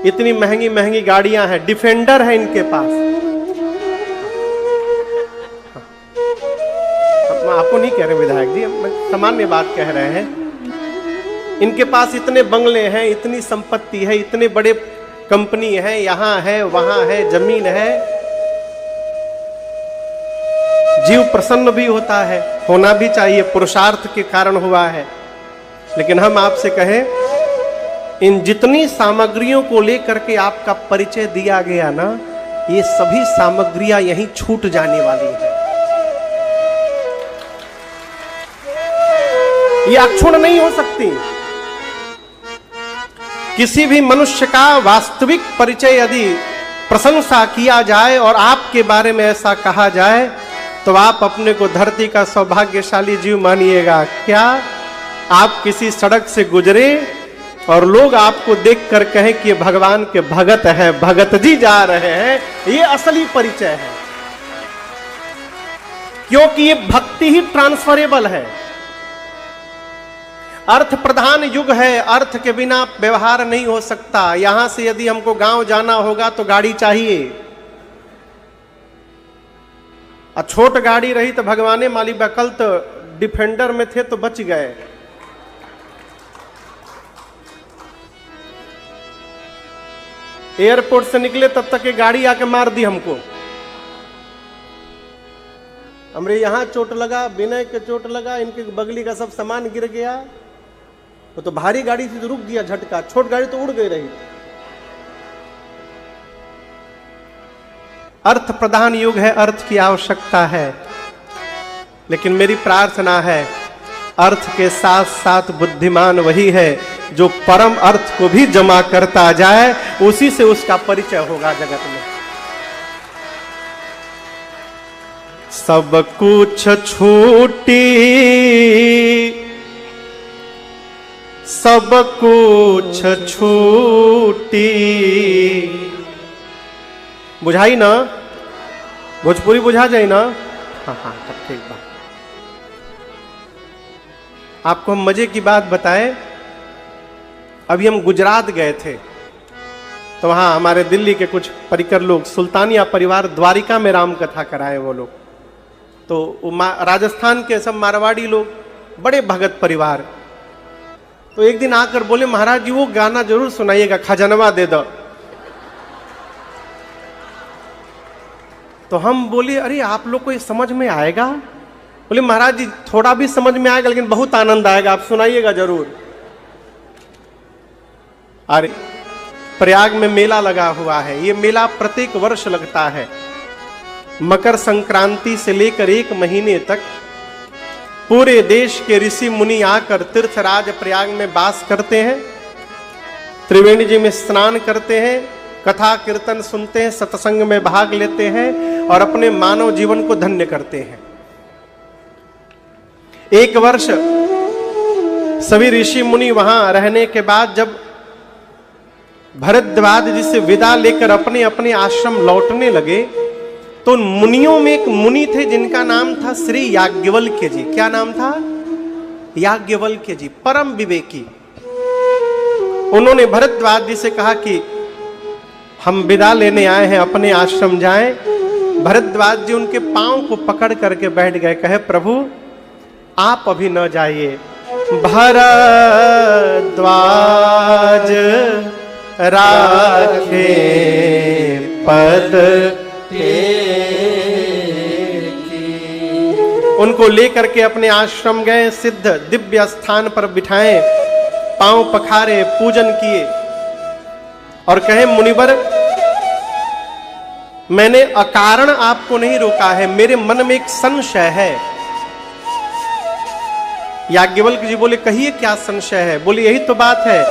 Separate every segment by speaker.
Speaker 1: इतनी महंगी महंगी गाड़ियां हैं, डिफेंडर है इनके पास। आपको नहीं कह रहे विधायक जी, हम सामान्य बात कह रहे हैं। इनके पास इतने बंगले हैं, इतनी संपत्ति है, इतने बड़े कंपनी है, यहां है वहां है, जमीन है। जीव प्रसन्न भी होता है, होना भी चाहिए, पुरुषार्थ के कारण हुआ है। लेकिन हम आपसे कहें, इन जितनी सामग्रियों को लेकर के आपका परिचय दिया गया ना, ये सभी सामग्रियां यहीं छूट जाने वाली है। ये अक्षुण्ण नहीं हो सकती। किसी भी मनुष्य का वास्तविक परिचय यदि प्रशंसा किया जाए और आपके बारे में ऐसा कहा जाए, तो आप अपने को धरती का सौभाग्यशाली जीव मानिएगा। क्या आप किसी सड़क से गुजरे और लोग आपको देखकर कहें कि ये भगवान के भगत हैं, भगत जी जा रहे हैं, ये असली परिचय है। क्योंकि ये भक्ति ही ट्रांसफरेबल है। अर्थ प्रधान युग है, अर्थ के बिना व्यवहार नहीं हो सकता। यहां से यदि हमको गांव जाना होगा तो गाड़ी चाहिए, और छोट गाड़ी रही तो भगवाने माली बकल तो डिफेंडर में थे तो बच गए। एयरपोर्ट से निकले तब तक ये गाड़ी आके मार दी हमको। हमरे यहां चोट लगा, विनय के चोट लगा, इनके बगली का सब सामान गिर गया। वो तो भारी गाड़ी थी तो रुक गया झटका, छोट गाड़ी तो उड़ गई रही। अर्थ प्रधान युग है, अर्थ की आवश्यकता है। लेकिन मेरी प्रार्थना है, अर्थ के साथ साथ बुद्धिमान वही है जो परम अर्थ को भी जमा करता जाए, उसी से उसका परिचय होगा जगत में। सब कुछ छूटी, सब कुछ छूटी। बुझाई ना? भोजपुरी बुझा जाए ना? हाँ हाँ, तब ठीक बात। आपको हम मजे की बात बताएं, अभी हम गुजरात गए थे, तो वहां हमारे दिल्ली के कुछ परिकर लोग, सुल्तानिया परिवार, द्वारिका में राम कथा कराए वो लोग। तो राजस्थान के सब मारवाड़ी लोग, बड़े भगत परिवार। तो एक दिन आकर बोले, महाराज जी वो गाना जरूर सुनाइएगा, खजनवा दे दो। तो हम बोले, अरे आप लोग को ये समझ में आएगा? बोले महाराज जी थोड़ा भी समझ में आएगा, लेकिन बहुत आनंद आएगा, आप सुनाइएगा जरूर। अरे प्रयाग में मेला लगा हुआ है। ये मेला प्रत्येक वर्ष लगता है। मकर संक्रांति से लेकर 1 महीने तक पूरे देश के ऋषि मुनि आकर तीर्थराज प्रयाग में वास करते हैं, त्रिवेणी जी में स्नान करते हैं, कथा कीर्तन सुनते हैं, सत्संग में भाग लेते हैं और अपने मानव जीवन को धन्य करते हैं। एक वर्ष सभी ऋषि मुनि वहां रहने के बाद जब भरद्वाज जी से विदा लेकर अपने अपने आश्रम लौटने लगे, तो मुनियों में एक मुनि थे जिनका नाम था श्री याज्ञवल्क्य जी। क्या नाम था? याज्ञवल्क्य जी, परम विवेकी। उन्होंने भरद्वाज जी से कहा कि हम विदा लेने आए हैं, अपने आश्रम जाएं। भरद्वाज जी उनके पांव को पकड़ करके बैठ गए, कहे प्रभु आप अभी न जाइए। भरद्वाज राखे पद उनको लेकर के अपने आश्रम गए, सिद्ध दिव्य स्थान पर बिठाए, पांव पखारे, पूजन किए और कहे मुनिवर मैंने अकारण आपको नहीं रोका है, मेरे मन में एक संशय है। याज्ञवल्क्य जी बोले कहिए क्या संशय है? बोले यही तो बात है,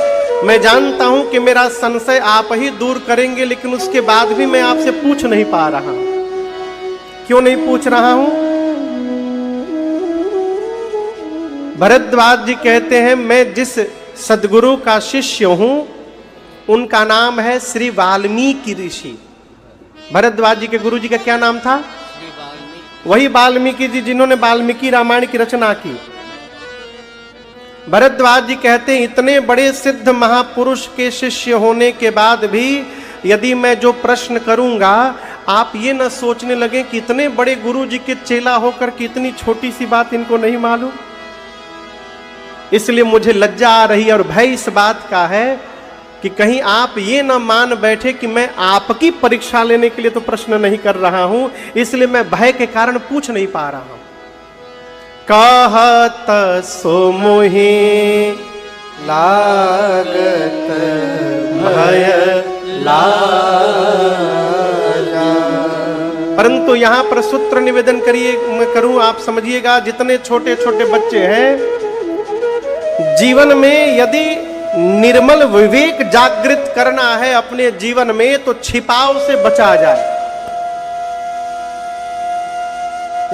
Speaker 1: मैं जानता हूं कि मेरा संशय आप ही दूर करेंगे, लेकिन उसके बाद भी मैं आपसे पूछ नहीं पा रहा हूं। क्यों नहीं पूछ रहा हूं? भरद्वाज जी कहते हैं मैं जिस सदगुरु का शिष्य हूं उनका नाम है श्री वाल्मीकि ऋषि। भरद्वाज जी के गुरु जी का क्या नाम था? वही वाल्मीकि जी जिन्होंने वाल्मीकि रामायण की रचना की। भरद्वाज जी कहते हैं इतने बड़े सिद्ध महापुरुष के शिष्य होने के बाद भी यदि मैं जो प्रश्न करूंगा आप ये न सोचने लगे कि इतने बड़े गुरु जी के चेला होकर कि इतनी छोटी सी बात इनको नहीं मालूम। इसलिए मुझे लज्जा आ रही है और भय इस बात का है कि कहीं आप ये न मान बैठे कि मैं आपकी परीक्षा लेने के लिए तो प्रश्न नहीं कर रहा हूं, इसलिए मैं भय के कारण पूछ नहीं पा रहा हूं। कहत सो मोहि लागत भय लाजा। परंतु यहां पर सूत्र निवेदन करिए, मैं करूं, आप समझिएगा। जितने छोटे छोटे बच्चे हैं, जीवन में यदि निर्मल विवेक जागृत करना है अपने जीवन में तो छिपाव से बचा जाए।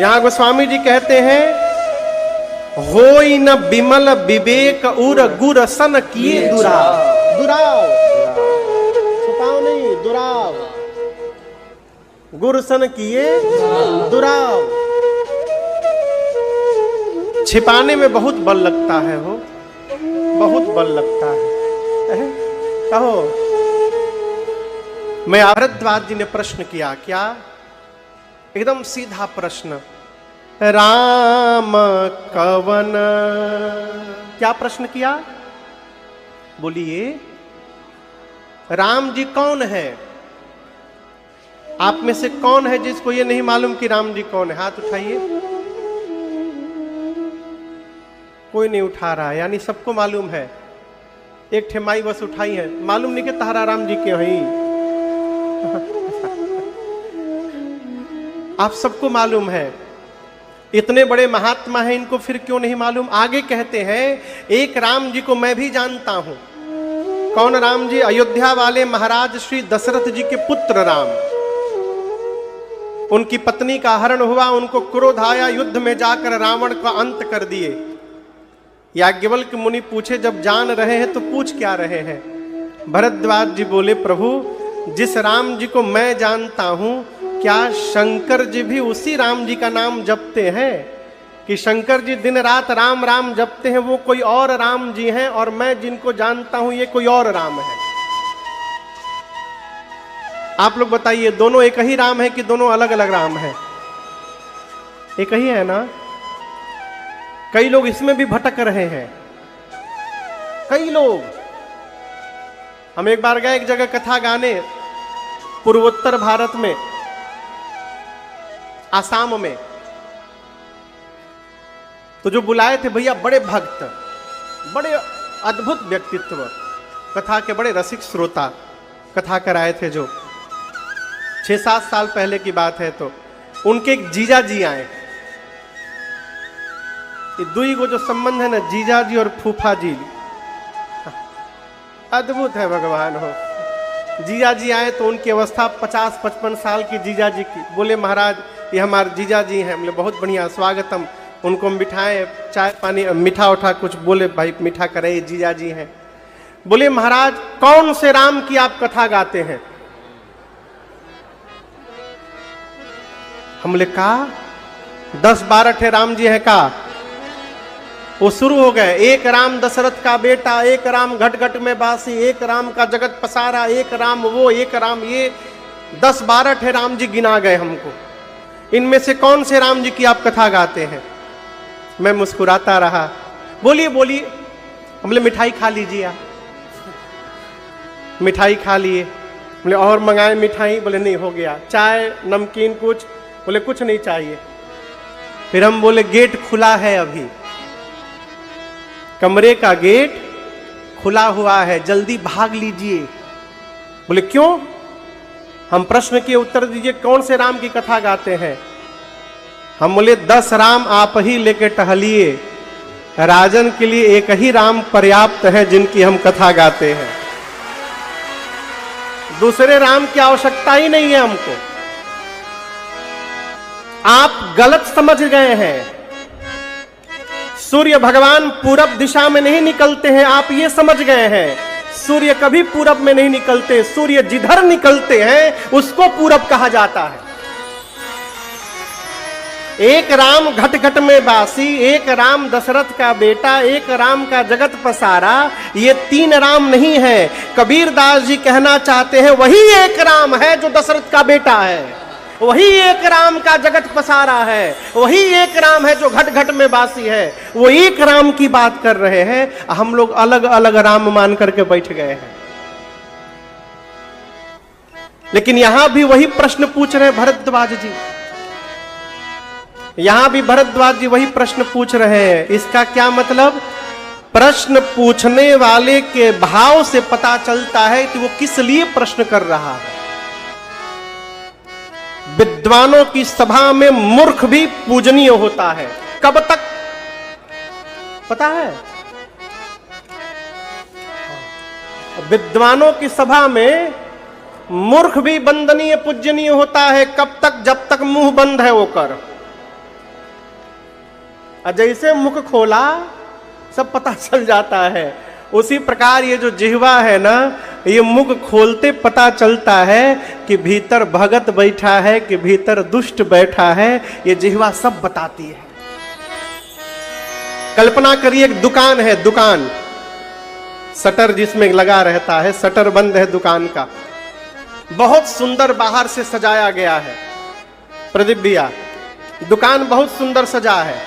Speaker 1: यहां गोस्वामी जी कहते हैं होई न बिमल विवेक उर गुर सन किए दुराव। दुराव, छुपाव नहीं, दुराव। गुर सन किए दुराव। छिपाने में बहुत बल लगता है, हो बहुत बल लगता है। कहो, मैं भरद्वाज जी ने प्रश्न किया, क्या? एकदम सीधा प्रश्न, राम कवन। क्या प्रश्न किया? बोलिए, राम जी कौन है? आप में से कौन है जिसको ये नहीं मालूम कि राम जी कौन है? हाथ उठाइए। कोई नहीं उठा रहा है, यानी सबको मालूम है। एक ठेमाई बस उठाई है, मालूम नहीं कि तारा राम जी के वही। आप सबको मालूम है, इतने बड़े महात्मा हैं, इनको फिर क्यों नहीं मालूम? आगे कहते हैं एक राम जी को मैं भी जानता हूं। कौन राम जी? अयोध्या वाले महाराज श्री दशरथ जी के पुत्र राम। उनकी पत्नी का हरण हुआ, उनको क्रोध आया, युद्ध में जाकर रावण का अंत कर दिए। याज्ञवल्क्य मुनि पूछे, जब जान रहे हैं तो पूछ क्या रहे हैं? भरद्वाज जी बोले, प्रभु जिस राम जी को मैं जानता हूं, क्या शंकर जी भी उसी राम जी का नाम जपते हैं? कि शंकर जी दिन रात राम राम जपते हैं, वो कोई और राम जी हैं, और मैं जिनको जानता हूं ये कोई और राम है। आप लोग बताइए, दोनों एक ही राम है कि दोनों अलग अलग राम है? एक ही है ना? कई लोग इसमें भी भटक रहे हैं, कई लोग। हम एक बार गए एक जगह कथा गाने, पूर्वोत्तर भारत में, आसाम में। तो जो बुलाए थे भैया बड़े भक्त, बड़े अद्भुत व्यक्तित्व, कथा के बड़े रसिक श्रोता कथा कराए थे। जो 6-7 साल पहले की बात है। तो उनके एक जीजा जी आए। ये दुई को जो संबंध है ना, जीजा जी और फूफा जी, अद्भुत है भगवान हो। जीजा जी आए तो उनकी अवस्था 50-55 साल की जीजा जी की। बोले महाराज ये हमारे जीजा जी हैं। बोले बहुत बढ़िया, स्वागतम। उनको मिठाई, चाय पानी, मीठा उठा कुछ बोले, भाई मीठा करे, जीजा जी हैं। बोले महाराज कौन से राम की आप कथा गाते हैं? हमने कहा 10-12 ठे राम जी है का। वो शुरू हो गए, एक राम दशरथ का बेटा, एक राम घट घट में बासी, एक राम का जगत पसारा, एक राम वो, एक राम ये। 10-12 ठे राम जी गिना गए हमको। इनमें से कौन से राम जी की आप कथा गाते हैं? मैं मुस्कुराता रहा। बोलिए बोलिए। बोले मिठाई खा लीजिए आप। मिठाई खा लिए। बोले और मंगाए मिठाई? बोले नहीं, हो गया। चाय नमकीन कुछ? बोले कुछ नहीं चाहिए। फिर हम बोले गेट खुला है अभी, कमरे का गेट खुला हुआ है, जल्दी भाग लीजिए। बोले क्यों? हम प्रश्न के उत्तर दीजिए, कौन से राम की कथा गाते हैं? हम बोले 10 राम आप ही लेके टहलिए, राजन के लिए एक ही राम पर्याप्त है जिनकी हम कथा गाते हैं। दूसरे राम की आवश्यकता ही नहीं है हमको। आप गलत समझ गए हैं। सूर्य भगवान पूरब दिशा में नहीं निकलते हैं, आप ये समझ गए हैं। सूर्य कभी पूरब में नहीं निकलते, सूर्य जिधर निकलते हैं उसको पूरब कहा जाता है। एक राम घट घट में बासी, एक राम दशरथ का बेटा, एक राम का जगत पसारा, ये तीन राम नहीं है। कबीर दास जी कहना चाहते हैं वही एक राम है जो दशरथ का बेटा है, वही एक राम का जगत पसारा है, वही एक राम है जो घट घट में बासी है। वो एक राम की बात कर रहे हैं, हम लोग अलग अलग राम मान करके बैठ गए हैं। लेकिन यहां भी वही प्रश्न पूछ रहे भरद्वाज जी, यहां भी भरद्वाज जी वही प्रश्न पूछ रहे हैं। इसका क्या मतलब? प्रश्न पूछने वाले के भाव से पता चलता है कि वो किस लिए प्रश्न कर रहा है। विद्वानों की सभा में मूर्ख भी पूजनीय होता है। कब तक पता है? विद्वानों की सभा में मूर्ख भी वंदनीय पूजनीय होता है। कब तक? जब तक मुंह बंद है वो कर। जैसे मुख खोला सब पता चल जाता है। उसी प्रकार ये जो जिह्वा है ना, ये मुख खोलते पता चलता है कि भीतर भगत बैठा है कि भीतर दुष्ट बैठा है। ये जिह्वा सब बताती है। कल्पना करिए एक दुकान है, दुकान, शटर जिसमें लगा रहता है, शटर बंद है दुकान का, बहुत सुंदर बाहर से सजाया गया है। प्रदीप भैया, दुकान बहुत सुंदर सजा है,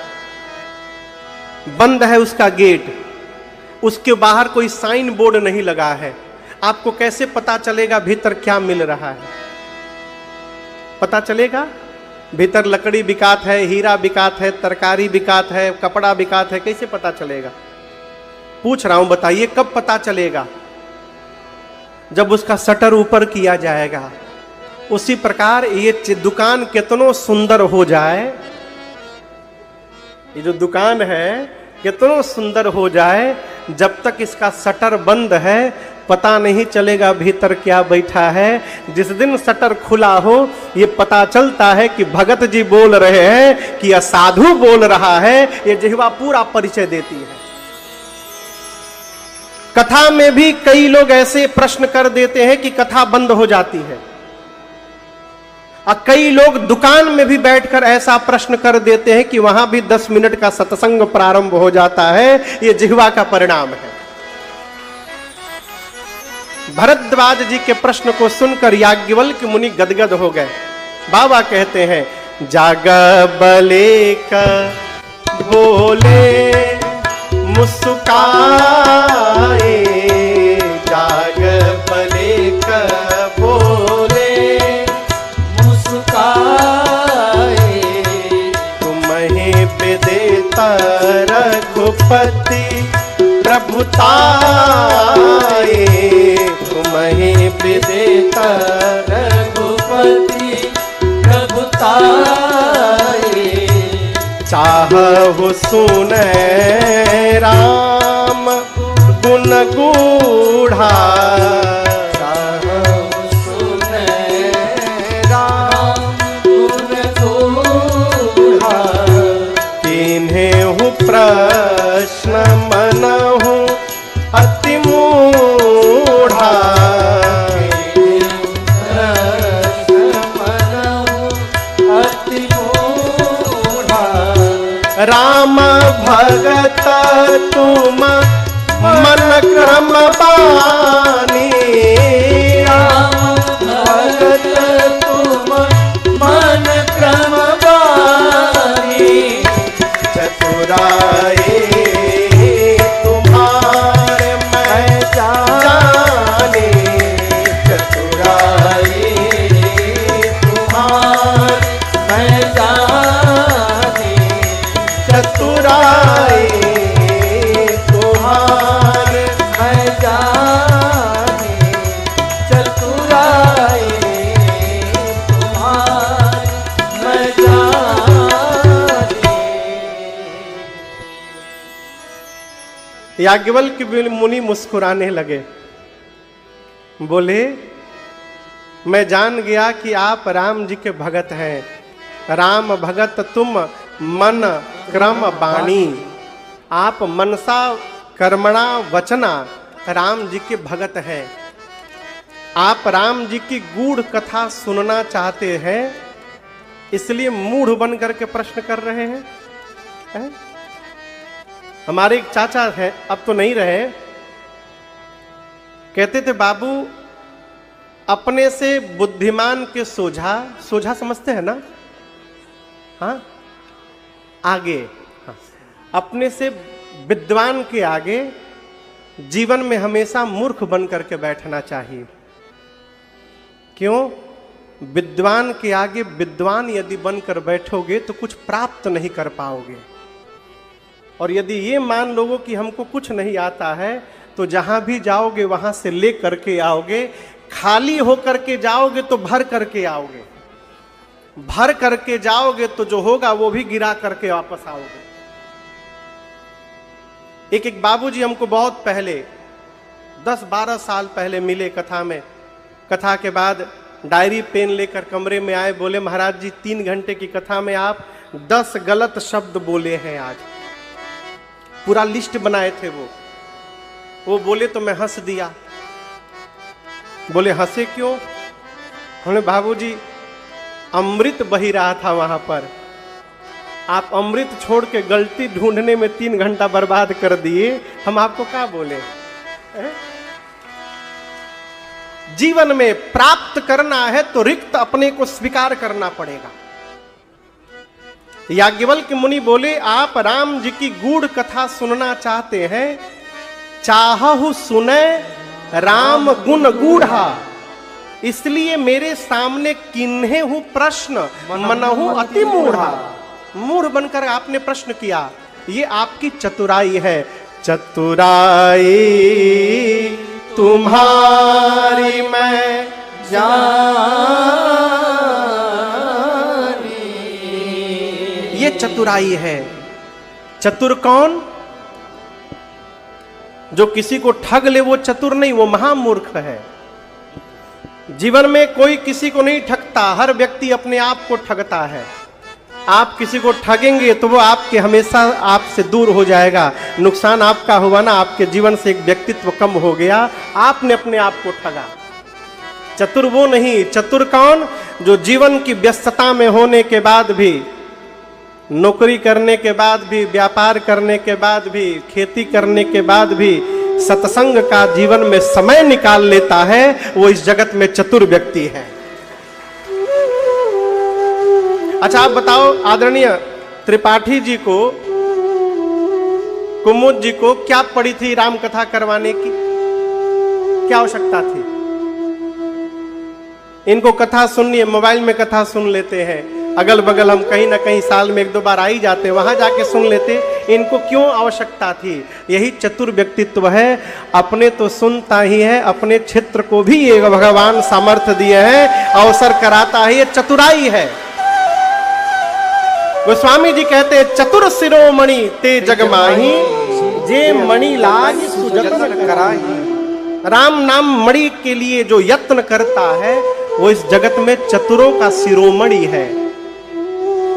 Speaker 1: बंद है उसका गेट, उसके बाहर कोई साइन बोर्ड नहीं लगा है। आपको कैसे पता चलेगा भीतर क्या मिल रहा है? पता चलेगा भीतर लकड़ी बिकात है, हीरा बिकात है, तरकारी बिकात है, कपड़ा बिकात है, कैसे पता चलेगा? पूछ रहा हूं, बताइए कब पता चलेगा? जब उसका शटर ऊपर किया जाएगा। उसी प्रकार ये दुकान कितनो सुंदर हो जाए, ये जो दुकान है कितनो सुंदर हो जाए, जब तक इसका शटर बंद है पता नहीं चलेगा भीतर क्या बैठा है। जिस दिन शटर खुला हो ये पता चलता है कि भगत जी बोल रहे हैं कि असाधु बोल रहा है। ये जिह्वा पूरा परिचय देती है। कथा में भी कई लोग ऐसे प्रश्न कर देते हैं कि कथा बंद हो जाती है, और कई लोग दुकान में भी बैठकर ऐसा प्रश्न कर देते हैं कि वहां भी 10 मिनट का सत्संग प्रारंभ हो जाता है। यह जिह्वा का परिणाम है। भरद्वाज जी के प्रश्न को सुनकर याज्ञवल्क्य मुनि गदगद हो गए। बाबा कहते हैं, जाग बले का बोले मुस्काए, जाग बले का बोले मुस्काए, तुम्हें विदेता रघुपति प्रभुताए, तुम्हें विदेता रघुपति प्रभुताए, चाहु सुने राम गुण गूढ़ा, चाहु सुने राम गुण गूढ़ा, तिन्हें प्रश्न मनहु अति मूढ़ा, राम भगत तुम मन क्रम बानी, राम भगत तुम मन क्रम बानी, चतुराई तुम्हारे मैं जाने, चतुराई तुम्हारे मैं जाने, चतुराई तुम्हारे मैं जाने, चतुराई तुम्हारे मैं जाने। याज्ञवल्क्य मुनि मुस्कुराने लगे, बोले, मैं जान गया कि आप राम जी के भगत हैं। राम भगत तुम मन क्रम बाणी, आप मनसा कर्मणा वचना राम जी के भगत हैं। आप राम जी की गूढ़ कथा सुनना चाहते हैं इसलिए मूढ़ बन करके प्रश्न कर रहे हैं, हैं? हमारे एक चाचा हैं, अब तो नहीं रहे, कहते थे बाबू अपने से बुद्धिमान के सोझा, सोझा समझते हैं ना, हाँ आगे, हाँ। अपने से विद्वान के आगे जीवन में हमेशा मूर्ख बन करके बैठना चाहिए। क्यों? विद्वान के आगे विद्वान यदि बनकर बैठोगे तो कुछ प्राप्त नहीं कर पाओगे, और यदि ये मान लोगे कि हमको कुछ नहीं आता है तो जहां भी जाओगे वहां से ले करके आओगे, खाली होकर के जाओगे तो भर करके आओगे, भर करके जाओगे तो जो होगा वो भी गिरा करके वापस आओगे। एक बाबूजी हमको बहुत पहले 10-12 साल पहले मिले कथा में, कथा के बाद डायरी पेन लेकर कमरे में आए, बोले महाराज जी 3 घंटे की कथा में आप 10 गलत शब्द बोले हैं आज। पूरा लिस्ट बनाए थे वो बोले तो मैं हंस दिया। बोले हंसे क्यों? हमने बाबूजी अमृत बही रहा था वहां पर, आप अमृत छोड़ के गलती ढूंढने में 3 घंटा बर्बाद कर दिए, हम आपको क्या बोले? जीवन में प्राप्त करना है तो रिक्त अपने को स्वीकार करना पड़ेगा। याज्ञवल्क्य मुनि बोले आप राम जी की गूढ़ कथा सुनना चाहते हैं, चाहहु सुने राम गुण गूढ़ा, इसलिए मेरे सामने किन्हे हूं प्रश्न मनहु अति मूढ़ा। मूढ़ बनकर आपने प्रश्न किया, ये आपकी चतुराई है। चतुराई तुम्हारी मैं जानी, ये चतुराई है। चतुर कौन? जो किसी को ठग ले वो चतुर नहीं, वो महामूर्ख है। जीवन में कोई किसी को नहीं ठगता, हर व्यक्ति अपने आप को ठगता है। आप किसी को ठगेंगे तो वो आपके हमेशा आपसे दूर हो जाएगा, नुकसान आपका हुआ ना, आपके जीवन से एक व्यक्तित्व कम हो गया, आपने अपने आप को ठगा। चतुर वो नहीं, चतुर कौन? जो जीवन की व्यस्तता में होने के बाद भी, नौकरी करने के बाद भी, व्यापार करने के बाद भी, खेती करने के बाद भी सत्संग का जीवन में समय निकाल लेता है, वो इस जगत में चतुर व्यक्ति है। अच्छा आप बताओ, आदरणीय त्रिपाठी जी को, कुमुद जी को क्या पड़ी थी राम कथा करवाने की? क्या आवश्यकता थी? इनको कथा सुननी है, मोबाइल में कथा सुन लेते हैं, अगल बगल हम कहीं ना कहीं साल में 1-2 बार आ ही जाते, वहां जाके सुन लेते। इनको क्यों आवश्यकता थी? यही चतुर व्यक्तित्व है। अपने तो सुनता ही है, अपने क्षेत्र को भी ये भगवान सामर्थ्य दिए हैं, अवसर कराता है, ये चतुराई है। गोस्वामी जी कहते हैं चतुर शिरोमणि ते जगमाही, जे मणि लाग सुजतन कराही। राम नाम मणि के लिए जो यत्न करता है वो इस जगत में चतुरों का शिरोमणि है,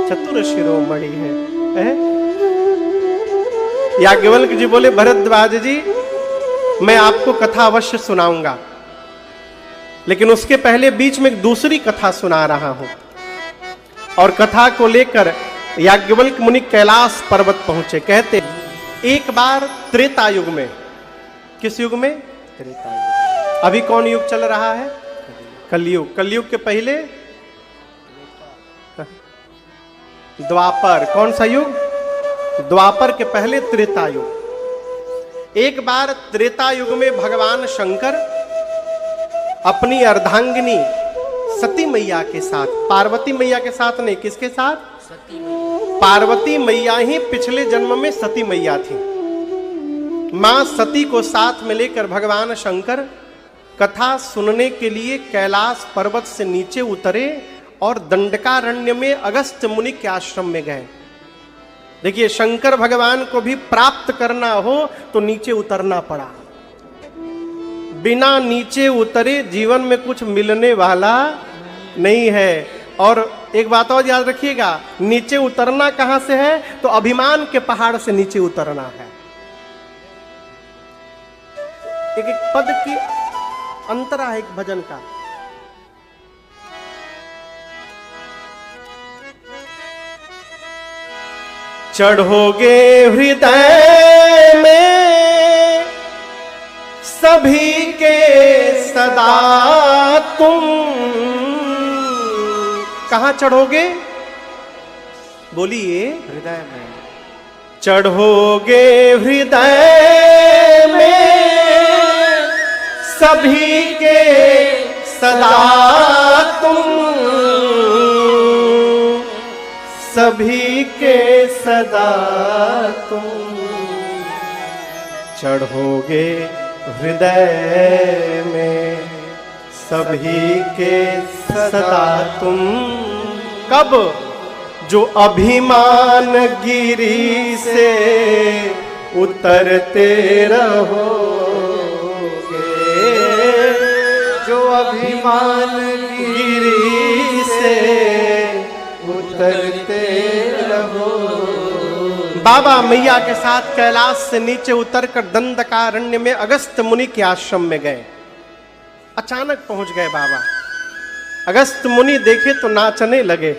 Speaker 1: चतुर शिरोमणि है। याज्ञवल्क्य जी बोले भरद्वाज जी मैं आपको कथा अवश्य सुनाऊंगा, लेकिन उसके पहले बीच में एक दूसरी कथा सुना रहा हूं। और कथा को लेकर याज्ञवल्क्य मुनि कैलाश पर्वत पहुंचे। कहते एक बार त्रेता युग में, किस युग में? त्रेता युग। अभी कौन युग चल रहा है? कलयुग। कलयुग के पहले द्वापर। कौन सा युग? द्वापर के पहले त्रेता युग। एक बार त्रेता युग में भगवान शंकर अपनी अर्धांगिनी सती मैया के साथ, पार्वती मैया के साथ नहीं, किसके साथ? सती मैया। पार्वती मैया ही पिछले जन्म में सती मैया थी। मां सती को साथ में लेकर भगवान शंकर कथा सुनने के लिए कैलाश पर्वत से नीचे उतरे और दंडकारण्य में अगस्त्य मुनि के आश्रम में गए। देखिए, शंकर भगवान को भी प्राप्त करना हो तो नीचे उतरना पड़ा। बिना नीचे उतरे जीवन में कुछ मिलने वाला नहीं है। और एक बात और याद रखिएगा, नीचे उतरना कहां से है? तो अभिमान के पहाड़ से नीचे उतरना है। एक एक पद की अंतरा है एक भजन का। चढ़ोगे हृदय में सभी के सदा तुम। कहां चढ़ोगे? बोलिए।
Speaker 2: हृदय में।
Speaker 1: चढ़ोगे हृदय में सभी के सदा तुम, सभी के सदा तुम। चढ़ोगे हृदय में सभी के सदा तुम। कब? जो अभिमान गिरी से उतरते रहोगे,
Speaker 2: जो अभिमान
Speaker 1: गिरी से
Speaker 2: उतरते रहो।
Speaker 1: बाबा मैया के साथ कैलाश से नीचे उतरकर दंडकारण्य में अगस्त मुनि के आश्रम में गए। अचानक पहुंच गए बाबा। अगस्त मुनि देखे तो नाचने लगे।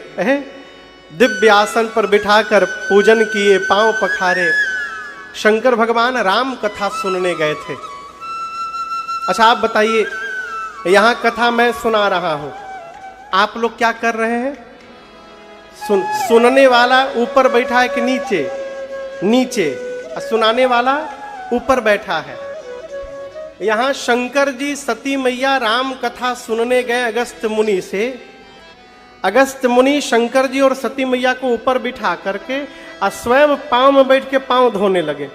Speaker 1: दिव्य आसन पर बिठाकर पूजन किए, पांव पखारे। शंकर भगवान राम कथा सुनने गए थे। अच्छा आप बताइए, यहां कथा मैं सुना रहा हूं, आप लोग क्या कर रहे हैं? सुनने वाला ऊपर बैठा है कि नीचे? नीचे। सुनाने वाला ऊपर बैठा है। यहां शंकर जी सती मैया राम कथा सुनने गए अगस्त मुनि से। अगस्त मुनि शंकर जी और सती मैया को ऊपर बिठा करके स्वयं पांव में बैठ के पांव धोने लगे।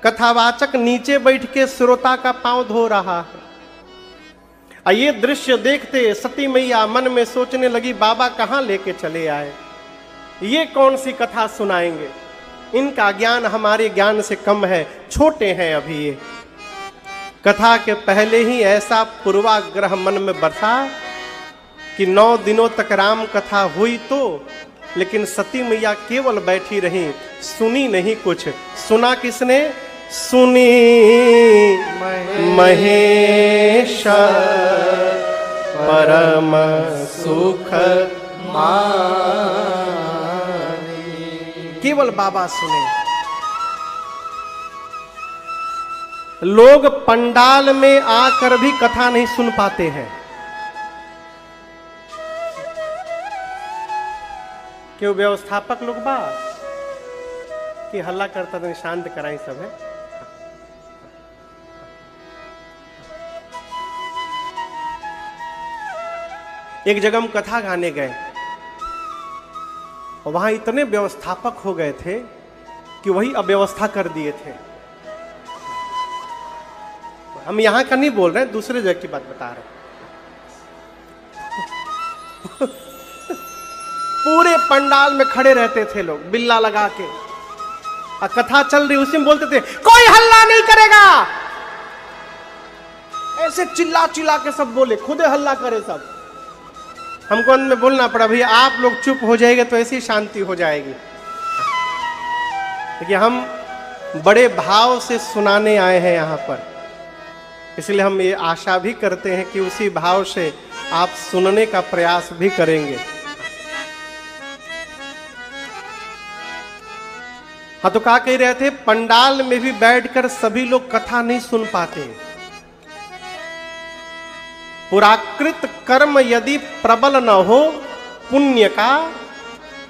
Speaker 1: कथावाचक नीचे बैठ के श्रोता का पांव धो रहा है। ये दृश्य देखते सती मैया मन में सोचने लगी, बाबा कहां लेके चले आए, ये कौन सी कथा सुनाएंगे, इनका ज्ञान हमारे ज्ञान से कम है, छोटे हैं अभी ये। कथा के पहले ही ऐसा पूर्वाग्रह मन में बरसा कि 9 दिनों तक राम कथा हुई तो, लेकिन सती मैया केवल बैठी रही, सुनी नहीं कुछ। सुना किसने? सुनी महेश परम सुख मानी। केवल बाबा सुने। लोग पंडाल में आकर भी कथा नहीं सुन पाते हैं। क्यों? व्यवस्थापक लोग बा कि हल्ला करता तो शांत कराई सब है। एक जगह हम कथा गाने गए और वहां इतने व्यवस्थापक हो गए थे कि वही अव्यवस्था कर दिए थे। हम यहां का नहीं बोल रहे, दूसरे जगह की बात बता रहे। पूरे पंडाल में खड़े रहते थे लोग बिल्ला लगा के, और कथा चल रही उसी में बोलते थे कोई हल्ला नहीं करेगा। ऐसे चिल्ला चिल्ला के सब बोले, खुदे हल्ला करे सब। हमको अंत में बोलना पड़ा, भैया आप लोग चुप हो जाएंगे तो ऐसी शांति हो जाएगी। देखिए हम बड़े भाव से सुनाने आए हैं यहाँ पर, इसलिए हम ये आशा भी करते हैं कि उसी भाव से आप सुनने का प्रयास भी करेंगे। हाँ तो क्या कह रहे थे, पंडाल में भी बैठकर सभी लोग कथा नहीं सुन पाते। पुराकृत कर्म यदि प्रबल न हो पुण्य का,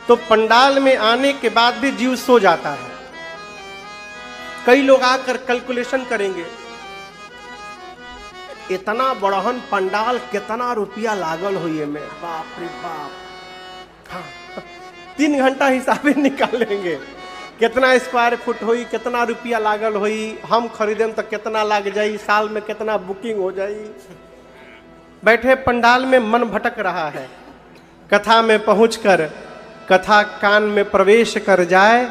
Speaker 1: तो पंडाल में आने के बाद भी जीव सो जाता है। कई लोग आकर कैलकुलेशन करेंगे, इतना बड़हन पंडाल कितना रुपया लागल हुई है में, बाप रे बाप। हाँ 3 घंटा हिसाबे निकालेंगे, कितना स्क्वायर फुट हुई, कितना रुपया लागल हुई, हम खरीदें तो कितना लाग जाई, साल में कितना बुकिंग हो जाई। बैठे पंडाल में मन भटक रहा है। कथा में पहुंचकर कथा कान में प्रवेश कर जाए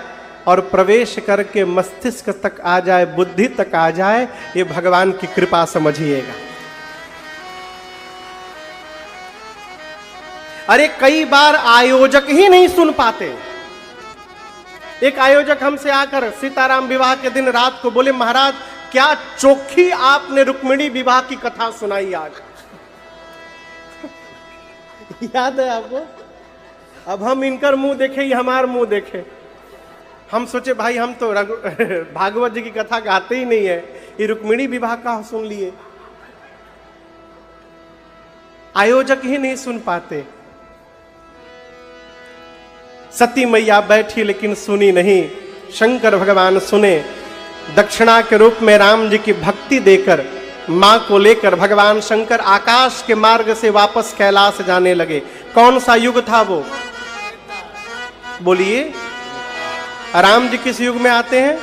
Speaker 1: और प्रवेश करके मस्तिष्क तक आ जाए, बुद्धि तक आ जाए, ये भगवान की कृपा समझिएगा। अरे कई बार आयोजक ही नहीं सुन पाते। एक आयोजक हमसे आकर सीताराम विवाह के दिन रात को बोले, महाराज क्या चोखी आपने रुक्मिणी विवाह की कथा सुनाई आज। याद है आपको? अब हम इनकर मुंह देखे, ये हमार मुंह देखे। हम सोचे भाई हम तो भागवत जी की कथा गाते ही नहीं है, ये रुक्मिणी विवाह का सुन लिए, आयोजक ही नहीं सुन पाते। सती मैया बैठी लेकिन सुनी नहीं, शंकर भगवान सुने। दक्षिणा के रूप में राम जी की भक्ति देकर मां को लेकर भगवान शंकर आकाश के मार्ग से वापस कैलाश जाने लगे। कौन सा युग था वो? बोलिए। राम जी किस युग में आते हैं?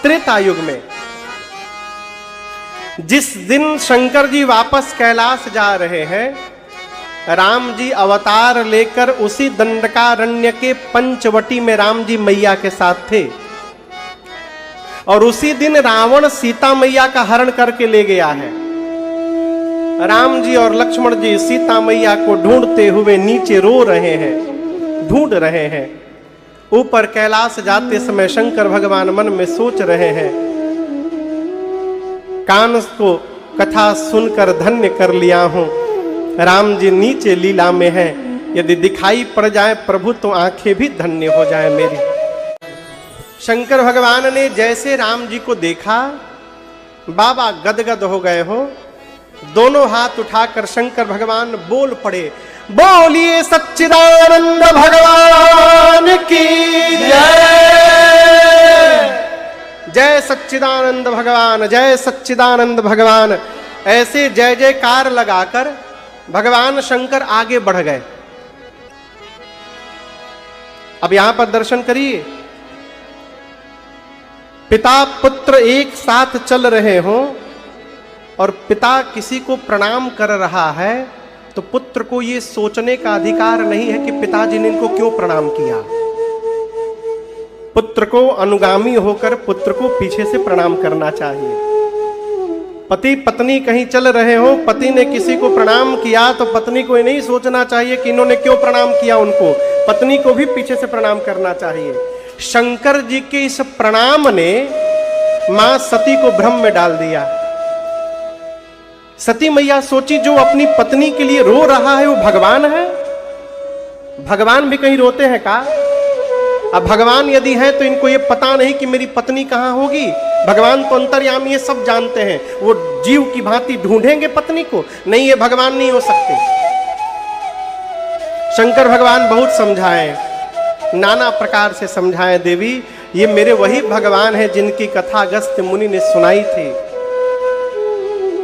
Speaker 1: त्रेता युग में। जिस दिन शंकर जी वापस कैलाश जा रहे हैं, राम जी अवतार लेकर उसी दंडकारण्य के पंचवटी में राम जी मैया के साथ थे। और उसी दिन रावण सीता मैया का हरण करके ले गया है। राम जी और लक्ष्मण जी सीता मैया को ढूंढते हुए नीचे रो रहे हैं, ढूंढ रहे हैं। ऊपर कैलाश जाते समय शंकर भगवान मन में सोच रहे हैं, कान को कथा सुनकर धन्य कर लिया हूं, राम जी नीचे लीला में हैं, यदि दिखाई पड़ जाए प्रभु तो आंखें भी धन्य हो जाए मेरी। शंकर भगवान ने जैसे राम जी को देखा, बाबा गदगद हो गए हो। दोनों हाथ उठाकर शंकर भगवान बोल पड़े, बोलिए सच्चिदानंद भगवान की जय। जय सच्चिदानंद भगवान, जय सच्चिदानंद भगवान। ऐसे जय जयकार लगाकर भगवान शंकर आगे बढ़ गए। अब यहां पर दर्शन करिए, पिता पुत्र एक साथ चल रहे हो और पिता किसी को प्रणाम कर रहा है, तो पुत्र को यह सोचने का अधिकार नहीं है कि पिताजी ने इनको क्यों प्रणाम किया। पुत्र को अनुगामी होकर पुत्र को पीछे से प्रणाम करना चाहिए। पति पत्नी कहीं चल रहे हो, पति ने किसी को प्रणाम किया तो पत्नी को ये नहीं सोचना चाहिए कि इन्होंने क्यों प्रणाम किया उनको, पत्नी को भी पीछे से प्रणाम करना चाहिए। शंकर जी के इस प्रणाम ने मां सती को भ्रम में डाल दिया। सती मैया सोची जो अपनी पत्नी के लिए रो रहा है वो भगवान है। भगवान भी कहीं रोते हैं का? अब भगवान यदि है तो इनको ये पता नहीं कि मेरी पत्नी कहां होगी। भगवान तो अंतर्यामी ये सब जानते हैं, वो जीव की भांति ढूंढेंगे पत्नी को? नहीं, ये भगवान नहीं हो सकते। शंकर भगवान बहुत समझाए, नाना प्रकार से समझाए, देवी ये मेरे वही भगवान हैं जिनकी कथा अगस्त्य मुनि ने सुनाई थी।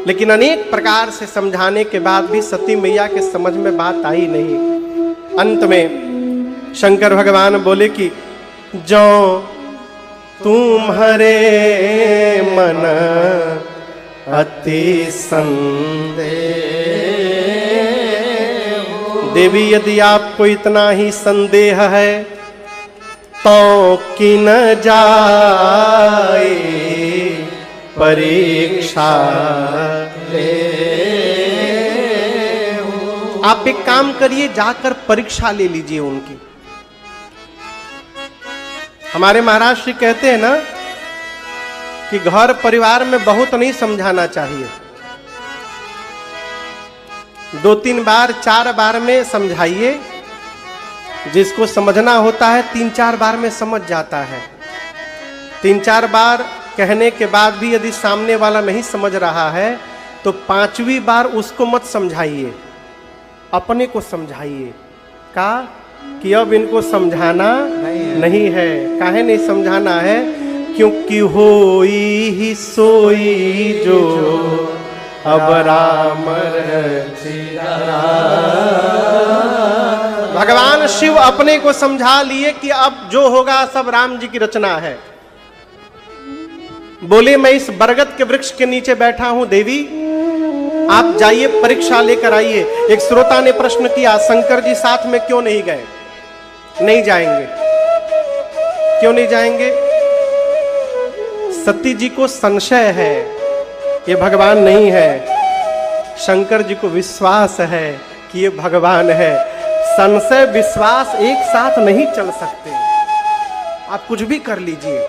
Speaker 1: लेकिन अनेक प्रकार से समझाने के बाद भी सती मैया के समझ में बात आई नहीं। अंत में शंकर भगवान बोले कि जो तुम्हारे मन अति संदेह, देवी यदि आपको इतना ही संदेह है तो कि न जाए परीक्षा ले। आप एक काम करिए, जाकर परीक्षा ले लीजिए उनकी। हमारे महाराज श्री कहते हैं ना कि घर परिवार में बहुत नहीं समझाना चाहिए, 2-3 बार 4 बार में समझाइए। जिसको समझना होता है 3-4 बार में समझ जाता है। 3-4 बार कहने के बाद भी यदि सामने वाला नहीं समझ रहा है तो 5वीं बार उसको मत समझाइए, अपने को समझाइए का कि अब इनको समझाना नहीं है। काहे नहीं समझाना है? क्योंकि होई ही सोई जो अब राम रचिया। भगवान शिव अपने को समझा लिए कि अब जो होगा सब राम जी की रचना है। बोले मैं इस बरगद के वृक्ष के नीचे बैठा हूं देवी, आप जाइए परीक्षा लेकर आइए। एक श्रोता ने प्रश्न किया, शंकर जी साथ में क्यों नहीं गए? नहीं जाएंगे। क्यों नहीं जाएंगे? सती जी को संशय है ये भगवान नहीं है। शंकर जी को विश्वास है कि ये भगवान है। संशय विश्वास एक साथ नहीं चल सकते। आप कुछ भी कर लीजिए।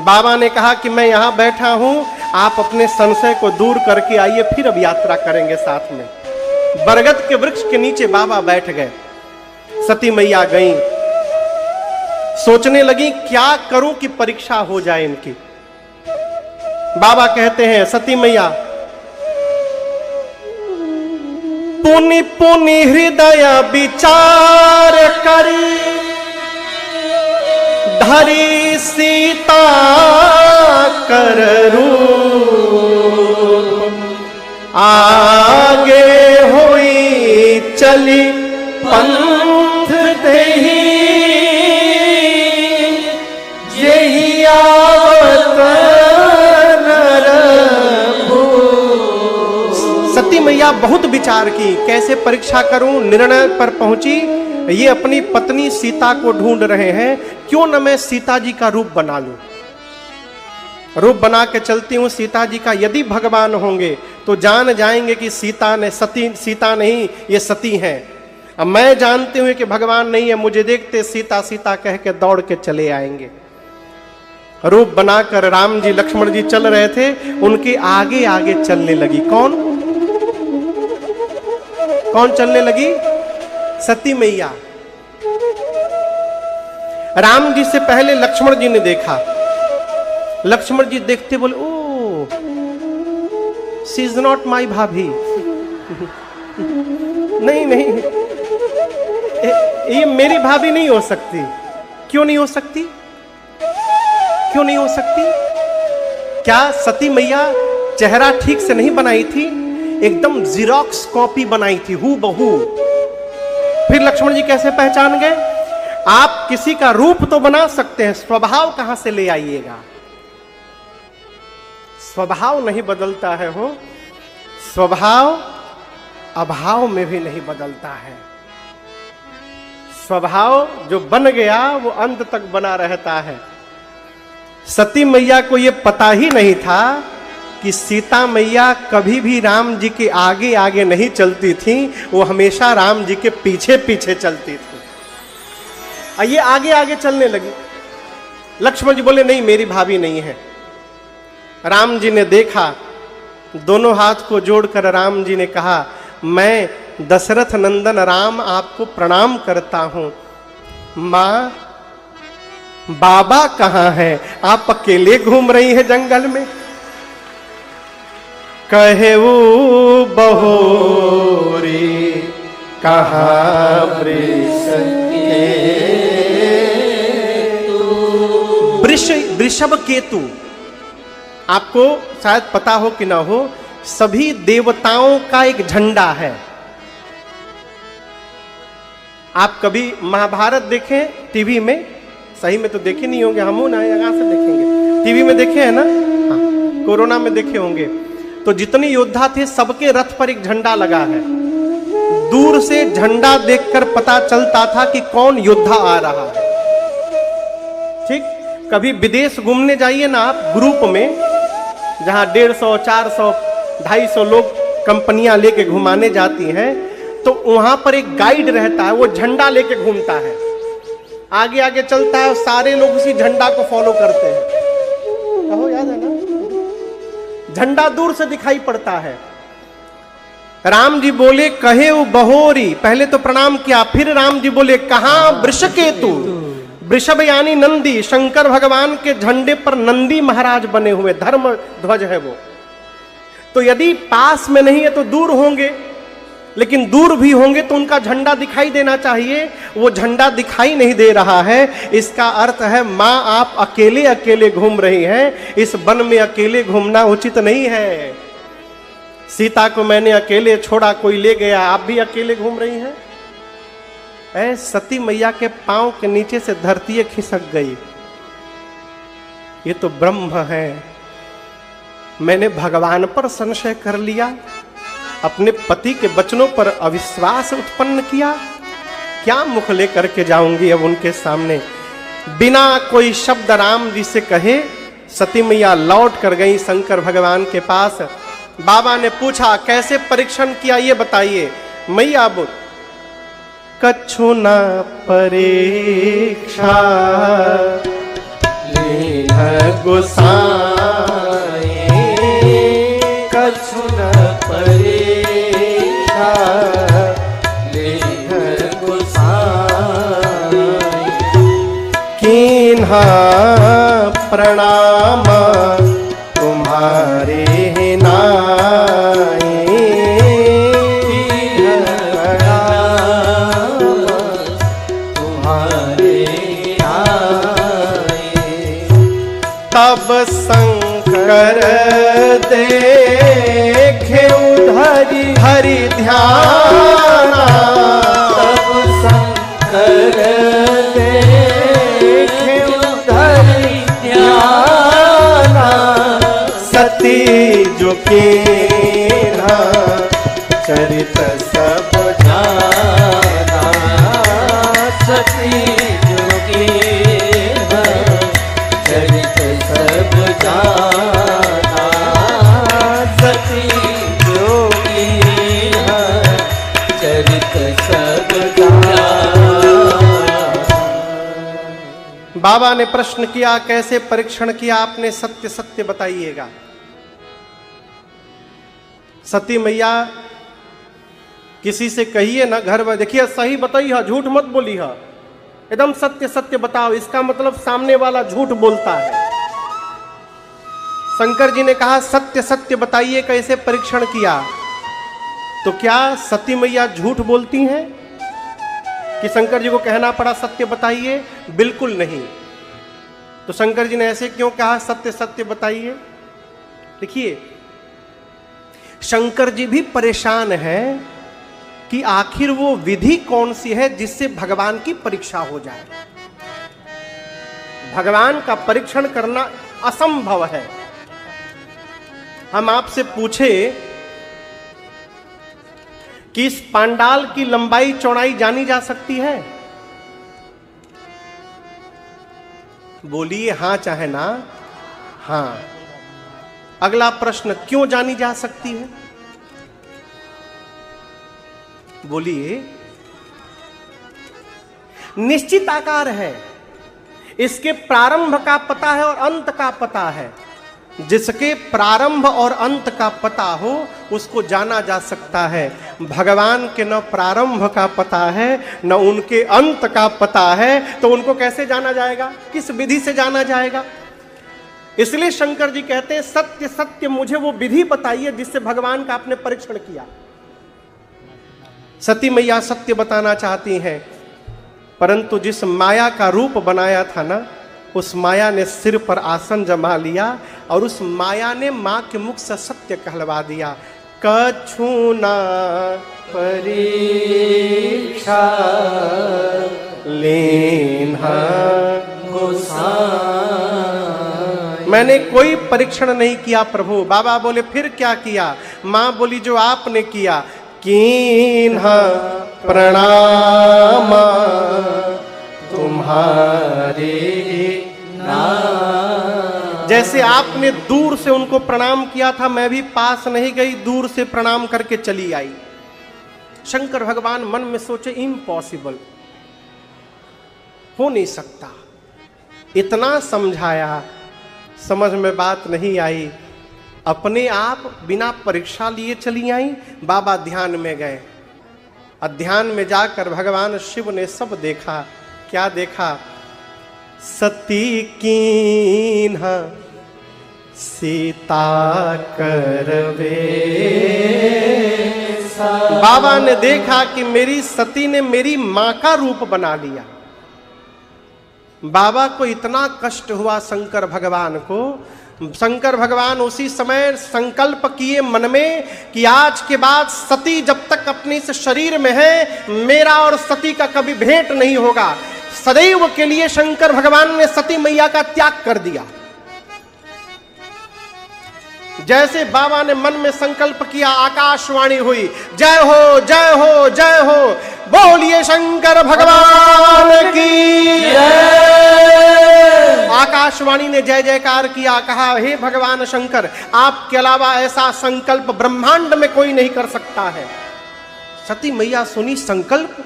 Speaker 1: बाबा ने कहा कि मैं यहां बैठा हूं, आप अपने संशय को दूर करके आइए, फिर अब यात्रा करेंगे साथ में। बरगद के वृक्ष के नीचे बाबा बैठ गए। सती मैया गईं, सोचने लगी क्या करूं कि परीक्षा हो जाए इनकी। बाबा कहते हैं सती मैया, पुनि पुनि हृदय विचार करी, धरी सीता कर रूप, आगे हुई चली पंथ देही, यही आवत नरभू। सती मैया बहुत विचार की, कैसे परीक्षा करूं, निर्णय पर पहुंची। ये अपनी पत्नी सीता को ढूंढ रहे हैं, क्यों न मैं सीता जी का रूप बना लूं। रूप बना के चलती हूं सीता जी का, यदि भगवान होंगे तो जान जाएंगे कि सीता नहीं, ये सती हैं। अब मैं जानती हूं कि भगवान नहीं है, मुझे देखते सीता सीता कह के दौड़ के चले आएंगे। रूप बनाकर राम जी लक्ष्मण जी चल रहे थे, उनके आगे आगे चलने लगी। कौन चलने लगी? सती मैया। राम जी से पहले लक्ष्मण जी ने देखा। लक्ष्मण जी देखते बोले, oh she is not my भाभी। नहीं नहीं, ये मेरी भाभी नहीं हो सकती। क्यों नहीं हो सकती? क्यों नहीं हो सकती? क्या सती मैया चेहरा ठीक से नहीं बनाई थी? एकदम जीरोक्स कॉपी बनाई थी, हूबहू। फिर लक्ष्मण जी कैसे पहचान गए? आप किसी का रूप तो बना सकते हैं, स्वभाव कहां से ले आइएगा? स्वभाव नहीं बदलता है हो, स्वभाव अभाव में भी नहीं बदलता है। स्वभाव जो बन गया वो अंत तक बना रहता है। सती मैया को यह पता ही नहीं था कि सीता मैया कभी भी राम जी के आगे आगे नहीं चलती थी, वो हमेशा राम जी के पीछे पीछे चलती थी। ये आगे आगे चलने लगी। लक्ष्मण जी बोले, नहीं मेरी भाभी नहीं है। राम जी ने देखा, दोनों हाथ को जोड़कर राम जी ने कहा, मैं दशरथ नंदन राम आपको प्रणाम करता हूं। मां, बाबा कहां है? आप अकेले घूम रही हैं जंगल में। कहे वो बहोरी कहाँ वृषभ केतु। आपको शायद पता हो कि ना हो, सभी देवताओं का एक झंडा है। आप कभी महाभारत देखें टीवी में? सही में तो देखे नहीं होंगे, हम ना यहाँ से देखेंगे। टीवी में देखे हैं ना? हाँ, कोरोना में देखे होंगे। तो जितने योद्धा थे सबके रथ पर एक झंडा लगा है। दूर से झंडा देखकर पता चलता था कि कौन योद्धा आ रहा है। ठीक, कभी विदेश घूमने जाइए ना आप ग्रुप में, जहां 150, 400, 250 लोग कंपनियां लेके घुमाने जाती हैं, तो वहां पर एक गाइड रहता है, वो झंडा लेके घूमता है, आगे आगे चलता है और सारे लोग उसी झंडा को फॉलो करते हैं। कहो, याद है ना? झंडा दूर से दिखाई पड़ता है। राम जी बोले, कहे वो बहोरी, पहले तो प्रणाम किया, फिर राम जी बोले, कहां वृषकेतु। वृषभ यानी नंदी, शंकर भगवान के झंडे पर नंदी महाराज बने हुए, धर्म ध्वज है वो। तो यदि पास में नहीं है तो दूर होंगे, लेकिन दूर भी होंगे तो उनका झंडा दिखाई देना चाहिए। वो झंडा दिखाई नहीं दे रहा है। इसका अर्थ है, मां आप अकेले अकेले घूम रही हैं, इस वन में अकेले घूमना उचित नहीं है। सीता को मैंने अकेले छोड़ा, कोई ले गया, आप भी अकेले घूम रही हैं। ऐ सती मैया के पांव के नीचे से धरती खिसक गई। ये तो ब्रह्म है। मैंने भगवान पर संशय कर लिया, अपने पति के वचनों पर अविश्वास उत्पन्न किया। क्या मुख लेकर के जाऊंगी अब उनके सामने? बिना कोई शब्द राम जी से कहे सती मैया लौट कर गई शंकर भगवान के पास। बाबा ने पूछा, कैसे परीक्षण किया ये बताइए। मैया बोल, कछु न परीक्षा लीन गोसाई,
Speaker 2: कछु न परीक्षा लीन गोसाई,
Speaker 1: कि प्रणाम तुम्हारे नाई। तब शंकर देखे उधरी हरि ध्याना।
Speaker 2: तब शंकर देखे उधरि ध्याना।
Speaker 1: सती जो कीन्हा चरित सब
Speaker 2: जाना। सती जो कीन्हा चरित सब जाना। सती जो कीन्हा चरित सब जाना।
Speaker 1: बाबा ने प्रश्न किया, कैसे परीक्षण किया आपने? सत्य सत्य बताइएगा। सती मैया किसी से कहिए ना घर में, देखिए सही बताइए, झूठ मत बोली है, एकदम सत्य सत्य बताओ। इसका मतलब सामने वाला झूठ बोलता है। शंकर जी ने कहा सत्य सत्य बताइए, कैसे परीक्षण किया? तो क्या सती मैया झूठ बोलती हैं कि शंकर जी को कहना पड़ा सत्य बताइए? बिल्कुल नहीं। तो शंकर जी ने ऐसे क्यों कहा सत्य सत्य बताइए? देखिए शंकर जी भी परेशान हैं कि आखिर वो विधि कौन सी है जिससे भगवान की परीक्षा हो जाए। भगवान का परीक्षण करना असंभव है। हम आपसे पूछे कि इस पांडाल की लंबाई चौड़ाई जानी जा सकती है? बोलिए हां चाहे ना। हां। अगला प्रश्न, क्यों जानी जा सकती है? बोलिए। निश्चित आकार है, इसके प्रारंभ का पता है और अंत का पता है। जिसके प्रारंभ और अंत का पता हो उसको जाना जा सकता है। भगवान के न प्रारंभ का पता है न उनके अंत का पता है, तो उनको कैसे जाना जाएगा? किस विधि से जाना जाएगा? इसलिए शंकर जी कहते हैं सत्य सत्य मुझे वो विधि बताइए जिससे भगवान का आपने परीक्षण किया। सती मैया सत्य बताना चाहती हैं, परंतु जिस माया का रूप बनाया था ना, उस माया ने सिर पर आसन जमा लिया और उस माया ने मां के मुख से सत्य कहलवा दिया। कछु ना
Speaker 2: परीक्षा
Speaker 1: लेना
Speaker 2: गोसाई।
Speaker 1: मैंने कोई परीक्षण नहीं किया प्रभु। बाबा बोले फिर क्या किया? मां बोली जो आपने किया। कीन्हा प्रणाम तुम्हारे
Speaker 2: नाम।
Speaker 1: जैसे आपने दूर से उनको प्रणाम किया था, मैं भी पास नहीं गई, दूर से प्रणाम करके चली आई। शंकर भगवान मन में सोचे इम्पॉसिबल, हो नहीं सकता। इतना समझाया, समझ में बात नहीं आई। अपने आप बिना परीक्षा लिए चली आई। बाबा ध्यान में गए। ध्यान में जाकर भगवान शिव ने सब देखा। क्या देखा? सती कीन्हा सीता करवे। बाबा ने देखा कि मेरी सती ने मेरी मां का रूप बना लिया। बाबा को इतना कष्ट हुआ शंकर भगवान को। शंकर भगवान उसी समय संकल्प किए मन में कि आज के बाद सती जब तक अपने इस शरीर में है, मेरा और सती का कभी भेंट नहीं होगा। सदैव के लिए शंकर भगवान ने सती मैया का त्याग कर दिया। जैसे बाबा ने मन में संकल्प किया, आकाशवाणी हुई, जय हो जय हो जय हो, बोलिए शंकर भगवान की जय। आकाशवाणी ने जय जयकार किया, कहा हे भगवान शंकर, आपके अलावा ऐसा संकल्प ब्रह्मांड में कोई नहीं कर सकता है। सती मैया सुनी संकल्प।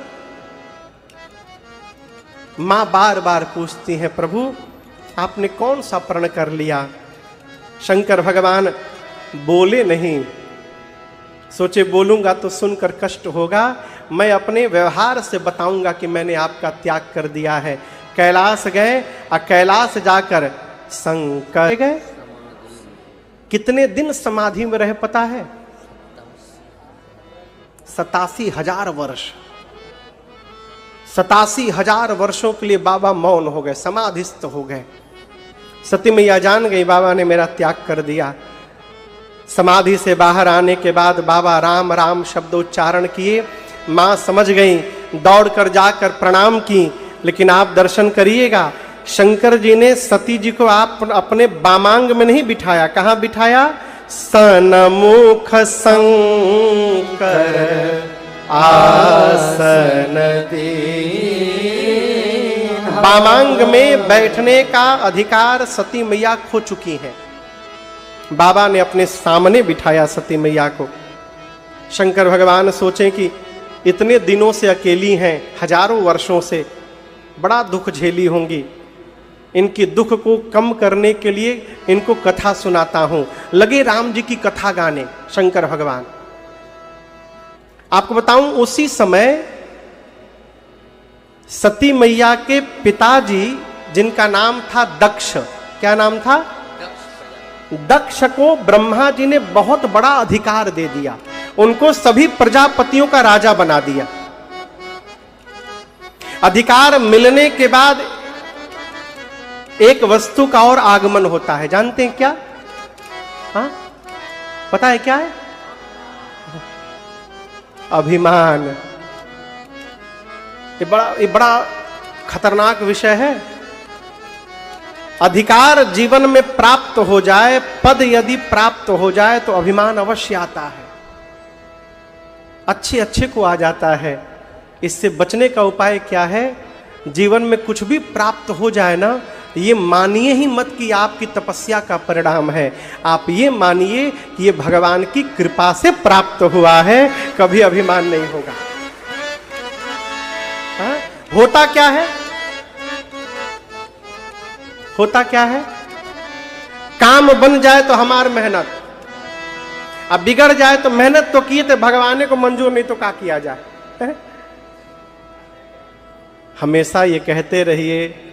Speaker 1: मां बार बार पूछती हैं, प्रभु आपने कौन सा प्रण कर लिया? शंकर भगवान बोले नहीं। सोचे बोलूंगा तो सुनकर कष्ट होगा, मैं अपने व्यवहार से बताऊंगा कि मैंने आपका त्याग कर दिया है। कैलाश गए और कैलाश जाकर शंकर गए। कितने दिन समाधि में रहे पता है? 87,000 वर्ष। 87,000 वर्षों के लिए बाबा मौन हो गए, समाधिस्थ हो गए। सती मैया जान गई बाबा ने मेरा त्याग कर दिया। समाधि से बाहर आने के बाद बाबा राम राम शब्द उच्चारण किए। मां समझ गई, दौड़कर जाकर प्रणाम की। लेकिन आप दर्शन करिएगा, शंकर जी ने सती जी को आप अपने बामांग में नहीं बिठाया। कहां बिठाया? सनमुख शंकर आसन दीन। बामांग में बैठने का अधिकार सती मैया खो चुकी हैं। बाबा ने अपने सामने बिठाया सती मैया को। शंकर भगवान सोचें कि इतने दिनों से अकेली हैं, हजारों वर्षों से, बड़ा दुख झेली होंगी। इनकी दुख को कम करने के लिए इनको कथा सुनाता हूं। लगे राम जी की कथा गाने शंकर भगवान। आपको बताऊं, उसी समय सती मैया के पिताजी, जिनका नाम था दक्ष, क्या नाम था? दक्ष को ब्रह्मा जी ने बहुत बड़ा अधिकार दे दिया। उनको सभी प्रजापतियों का राजा बना दिया। अधिकार मिलने के बाद एक वस्तु का और आगमन होता है, जानते हैं क्या? हाँ, पता है क्या है? अभिमान। ये बड़ा खतरनाक विषय है। अधिकार जीवन में प्राप्त हो जाए, पद यदि प्राप्त हो जाए तो अभिमान अवश्य आता है, अच्छे को आ जाता है। इससे बचने का उपाय क्या है? जीवन में कुछ भी प्राप्त हो जाए ना, ये मानिए ही मत कि आपकी तपस्या का परिणाम है। आप ये मानिए कि ये भगवान की कृपा से प्राप्त हुआ है। कभी अभिमान नहीं होगा। हाँ? होता क्या है? होता क्या है? काम बन जाए तो हमार मेहनत, अब बिगड़ जाए तो मेहनत तो किए थे, भगवान को मंजूर नहीं तो क्या किया जाए। हमेशा ये कहते रहिए